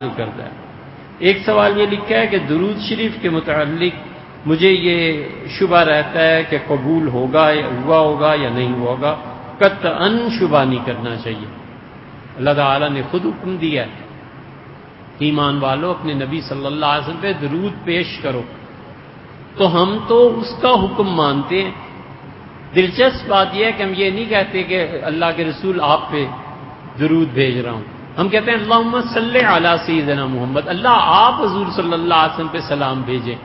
کرتا ہے۔ ایک سوال یہ لکھا ہے کہ درود شریف کے متعلق مجھے یہ شبہ رہتا ہے کہ قبول ہوگا یا ہوا ہوگا یا نہیں ہوگا، قطعاً شبہ نہیں کرنا چاہیے۔ اللہ تعالیٰ نے خود حکم دیا ہے، ایمان والو اپنے نبی صلی اللہ علیہ وسلم پہ درود پیش کرو، تو ہم تو اس کا حکم مانتے ہیں۔ دلچسپ بات یہ ہے کہ ہم یہ نہیں کہتے کہ اللہ کے رسول آپ پہ درود بھیج رہا ہوں، ہم کہتے ہیں اللہم صلی علی سیدنا محمد، اللہ آپ حضور صلی اللہ علیہ وسلم پہ سلام بھیجیں۔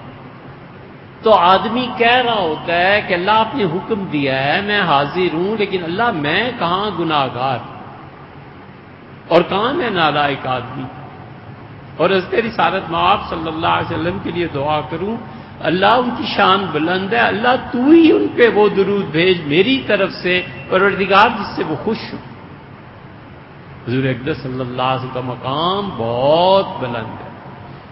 تو آدمی کہہ رہا ہوتا ہے کہ اللہ آپ نے حکم دیا ہے، میں حاضر ہوں، لیکن اللہ میں کہاں گناہ گار اور کہاں میں نالائق آدمی، اور حضرت رسالت مآب صلی اللہ علیہ وسلم کے لیے دعا کروں اللہ ان کی شان بلند ہے، اللہ تو ہی ان پہ وہ درود بھیج میری طرف سے پروردگار جس سے وہ خوش ہو۔ حضور اقدس صلی اللہ علیہ وسلم کا مقام بہت بلند ہے۔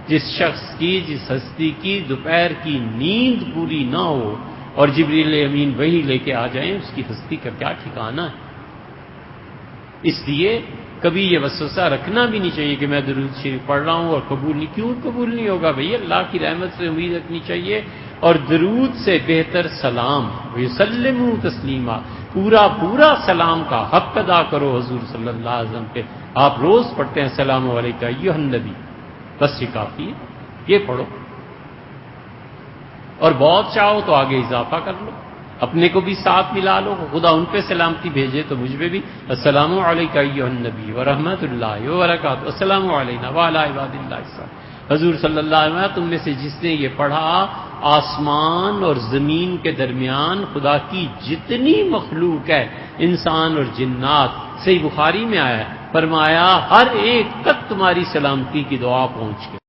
جس شخص کی، جس ہستی کی دوپہر کی نیند پوری نہ ہو اور جبریل امین وہی لے کے آ جائیں، اس کی ہستی کا کیا ٹھکانہ ہے۔ اس لیے کبھی یہ وسوسہ رکھنا بھی نہیں چاہیے کہ میں درود شریف پڑھ رہا ہوں اور قبول نہیں، کیوں قبول نہیں ہوگا بھئی؟ اللہ کی رحمت سے امید رکھنی چاہیے، اور درود سے بہتر سلام، وَيُسَلِّمُوا تسلیما، پورا سلام کا حق ادا کرو حضور صلی اللہ علیہ وسلم پہ۔ آپ روز پڑھتے ہیں السلام علیکم ایھا النبی، بس یہ کافی ہے، یہ پڑھو، اور بہت چاہو تو آگے اضافہ کر لو، اپنے کو بھی ساتھ ملا لو، خدا ان پہ سلامتی بھیجے تو مجھ پہ بھی السلام علیکم ایھا النبی ورحمۃ اللہ وبرکاتہ، السلام علینا وعلی عباد اللہ الصالحین۔ حضور صلی اللہ علیہ وسلم تم میں سے جس نے یہ پڑھا، آسمان اور زمین کے درمیان خدا کی جتنی مخلوق ہے، انسان اور جنات، صحیح بخاری میں آیا ہے، فرمایا ہر ایک تک تمہاری سلامتی کی دعا پہنچ گئی۔